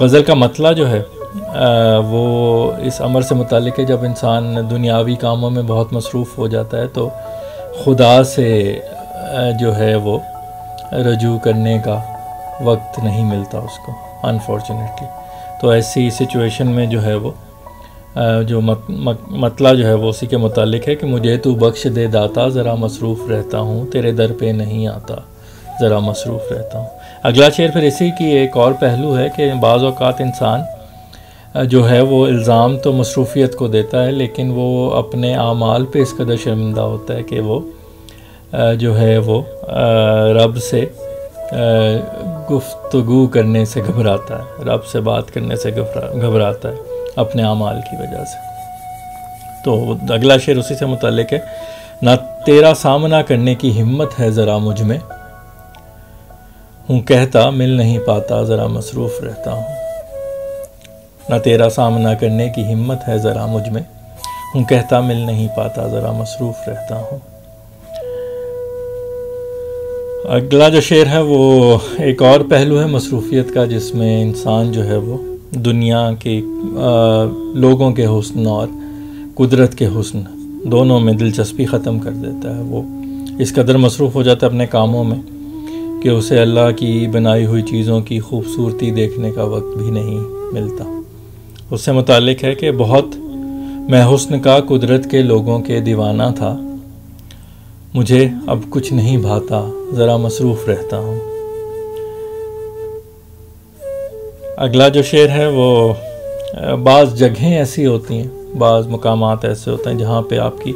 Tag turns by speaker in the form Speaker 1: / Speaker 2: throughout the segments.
Speaker 1: غزل کا مطلع جو ہے وہ اس امر سے متعلق ہے، جب انسان دنیاوی کاموں میں بہت مصروف ہو جاتا ہے تو خدا سے جو ہے وہ رجوع کرنے کا وقت نہیں ملتا اس کو، انفارچونیٹلی۔ تو ایسی سچویشن میں جو ہے وہ جو مطلع جو ہے وہ اسی کے متعلق ہے کہ مجھے تو بخش دے داتا، ذرا مصروف رہتا ہوں، تیرے در پہ نہیں آتا، ذرا مصروف رہتا ہوں۔ اگلا شعر پھر اسی کی ایک اور پہلو ہے کہ بعض اوقات انسان جو ہے وہ الزام تو مصروفیت کو دیتا ہے، لیکن وہ اپنے اعمال پہ اس قدر شرمندہ ہوتا ہے کہ وہ جو ہے وہ رب سے گفتگو کرنے سے گھبراتا ہے، رب سے بات کرنے سے گھبراتا ہے اپنے اعمال کی وجہ سے۔ تو اگلا شعر اسی سے متعلق ہے، نہ تیرا سامنا کرنے کی ہمت ہے ذرا مجھ میں، ہوں کہتا مل نہیں پاتا، ذرا مصروف رہتا ہوں۔ نہ تیرا سامنا کرنے کی ہمت ہے ذرا مجھ میں، ہوں کہتا مل نہیں پاتا، ذرا مصروف رہتا ہوں۔ اگلا جو شعر ہے وہ ایک اور پہلو ہے مصروفیت کا، جس میں انسان جو ہے وہ دنیا کے لوگوں کے حسن اور قدرت کے حسن دونوں میں دلچسپی ختم کر دیتا ہے۔ وہ اس قدر مصروف ہو جاتا ہے اپنے کاموں میں کہ اسے اللہ کی بنائی ہوئی چیزوں کی خوبصورتی دیکھنے کا وقت بھی نہیں ملتا۔ اس سے متعلق ہے کہ بہت میں حسن کا قدرت کے لوگوں کے دیوانہ تھا، مجھے اب کچھ نہیں بھاتا، ذرا مصروف رہتا ہوں۔ اگلا جو شعر ہے وہ بعض جگہیں ایسی ہوتی ہیں، بعض مقامات ایسے ہوتے ہیں جہاں پہ آپ کی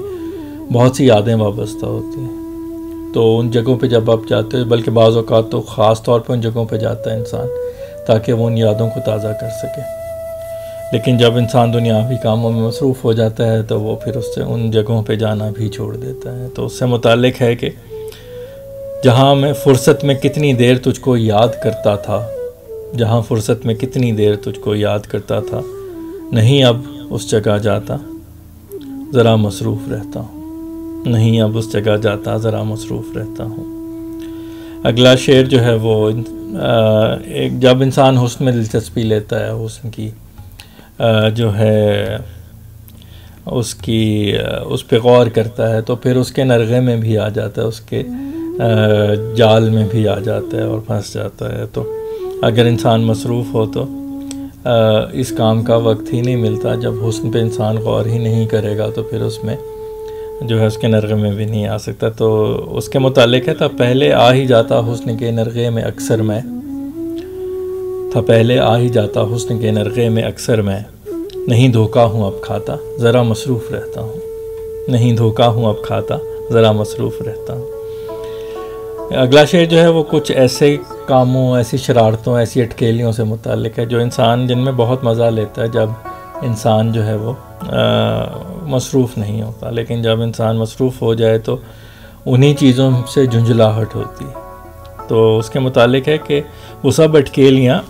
Speaker 1: بہت سی یادیں وابستہ ہوتی ہیں، تو ان جگہوں پہ جب آپ جاتے ہیں، بلکہ بعض اوقات تو خاص طور پہ ان جگہوں پہ جاتا ہے انسان تاکہ وہ ان یادوں کو تازہ کر سکے، لیکن جب انسان دنیاوی کاموں میں مصروف ہو جاتا ہے تو وہ پھر اس سے ان جگہوں پہ جانا بھی چھوڑ دیتا ہے۔ تو اس سے متعلق ہے کہ جہاں میں فرصت میں کتنی دیر تجھ کو یاد کرتا تھا، جہاں فرصت میں کتنی دیر تجھ کو یاد کرتا تھا، نہیں اب اس جگہ جاتا، ذرا مصروف رہتا ہوں، نہیں اب اس جگہ جاتا، ذرا مصروف رہتا ہوں۔ اگلا شعر جو ہے وہ جب انسان حسن میں دلچسپی لیتا ہے، حسن کی جو ہے اس پہ غور کرتا ہے، تو پھر اس کے نرغے میں بھی آ جاتا ہے، اس کے جال میں بھی آ جاتا ہے اور پھنس جاتا ہے۔ تو اگر انسان مصروف ہو تو اس کام کا وقت ہی نہیں ملتا، جب حسن پہ انسان غور ہی نہیں کرے گا تو پھر اس میں جو ہے اس کے نرغے میں بھی نہیں آ سکتا۔ تو اس کے متعلق ہے، تھا پہلے آ ہی جاتا حسن کے نرغے میں اکثر میں، تھا پہلے آ ہی جاتا حسن کے نرغے میں اکثر میں، نہیں دھوکا ہوں اب کھاتا، ذرا مصروف رہتا ہوں، نہیں دھوکا ہوں اب کھاتا، ذرا مصروف رہتا ہوں۔ اگلا شعر جو ہے وہ کچھ ایسے کاموں، ایسی شرارتوں، ایسی اٹکیلیوں سے متعلق ہے جو انسان جن میں بہت مزہ لیتا ہے جب انسان جو ہے وہ مصروف نہیں ہوتا، لیکن جب انسان مصروف ہو جائے تو انہی چیزوں سے جھنجھلاہٹ ہوتی ہے۔ تو اس کے متعلق ہے کہ وہ سب اٹکیلیاں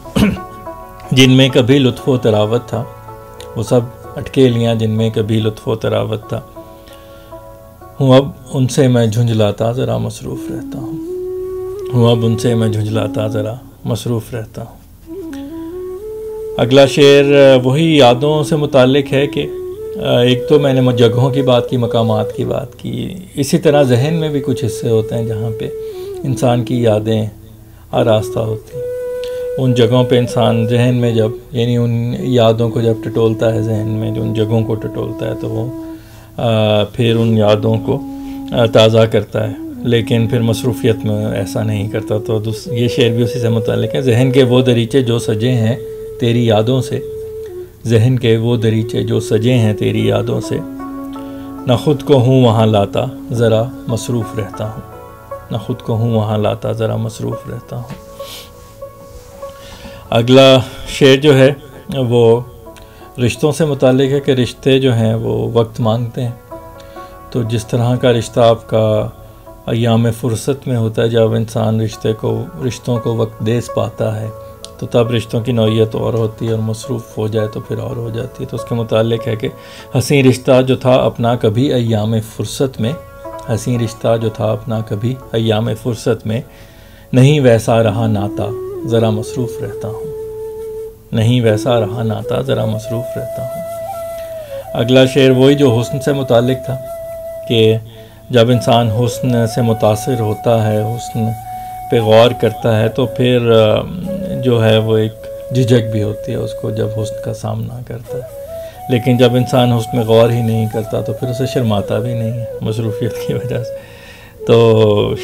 Speaker 1: جن میں کبھی لطف و طراوت تھا، وہ سب اٹکیلیاں جن میں کبھی لطف و طراوت تھا، ہوں اب ان سے میں جھنجھلاتا، ذرا مصروف رہتا ہوں، ہوں اب ان سے میں جھنجھلاتا، ذرا مصروف رہتا ہوں۔ اگلا شعر وہی یادوں سے متعلق ہے کہ ایک تو میں نے جگہوں کی بات کی، مقامات کی بات کی، اسی طرح ذہن میں بھی کچھ حصے ہوتے ہیں جہاں پہ انسان کی یادیں آراستہ ہوتی ہیں۔ ان جگہوں پہ انسان ذہن میں جب، یعنی ان یادوں کو جب ٹٹولتا ہے ذہن میں، جو ان جگہوں کو ٹٹولتا ہے تو وہ پھر ان یادوں کو تازہ کرتا ہے، لیکن پھر مصروفیت میں ایسا نہیں کرتا۔ تو یہ شعر بھی اسی سے متعلق ہے، ذہن کے وہ دریچے جو سجے ہیں تیری یادوں سے، ذہن کے وہ دریچے جو سجے ہیں تیری یادوں سے، نہ خود کو ہوں وہاں لاتا، ذرا مصروف رہتا ہوں، نہ خود کو ہوں وہاں لاتا، ذرا مصروف رہتا ہوں۔ اگلا شعر جو ہے وہ رشتوں سے متعلق ہے کہ رشتے جو ہیں وہ وقت مانگتے ہیں، تو جس طرح کا رشتہ آپ کا ایام فرصت میں ہوتا ہے، جب انسان رشتوں کو وقت دے پاتا ہے تو تب رشتوں کی نوعیت اور ہوتی ہے، اور مصروف ہو جائے تو پھر اور ہو جاتی ہے۔ تو اس کے متعلق ہے کہ حسین رشتہ جو تھا اپنا کبھی ایام فرصت میں، حسین رشتہ جو تھا اپنا کبھی ایام فرصت میں، نہیں ویسا رہا ناتا، ذرا مصروف رہتا ہوں، نہیں ویسا رہا ناتا ذرا مصروف رہتا ہوں۔ اگلا شعر وہی جو حسن سے متعلق تھا کہ جب انسان حسن سے متاثر ہوتا ہے، حسن پہ غور کرتا ہے تو پھر جو ہے وہ ایک جھجک بھی ہوتی ہے اس کو جب حسن کا سامنا کرتا ہے، لیکن جب انسان حسن میں غور ہی نہیں کرتا تو پھر اسے شرماتا بھی نہیں ہے مصروفیت کی وجہ سے۔ تو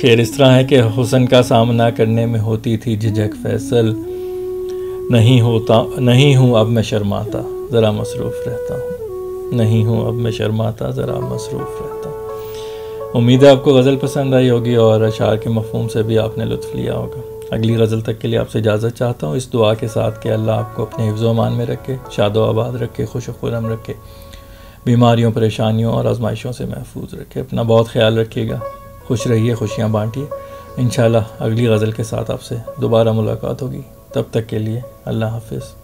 Speaker 1: شعر اس طرح ہے کہ حسن کا سامنا کرنے میں ہوتی تھی جھجک فیصل، نہیں ہوں اب میں شرماتا ذرا مصروف رہتا ہوں، نہیں ہوں اب میں شرماتا ذرا مصروف رہتا ہوں۔ امید ہے آپ کو غزل پسند آئی ہوگی اور اشعار کے مفہوم سے بھی آپ نے لطف لیا ہوگا۔ اگلی غزل تک کے لیے آپ سے اجازت چاہتا ہوں، اس دعا کے ساتھ کہ اللہ آپ کو اپنے حفظ و امان میں رکھے، شاد و آباد رکھے، خوش و خرم رکھے، بیماریوں پریشانیوں اور آزمائشوں سے محفوظ رکھے۔ اپنا بہت خیال رکھیے گا، خوش رہیے، خوشیاں بانٹیے۔ انشاءاللہ اگلی غزل کے ساتھ آپ سے دوبارہ ملاقات ہوگی، تب تک کے لیے اللہ حافظ۔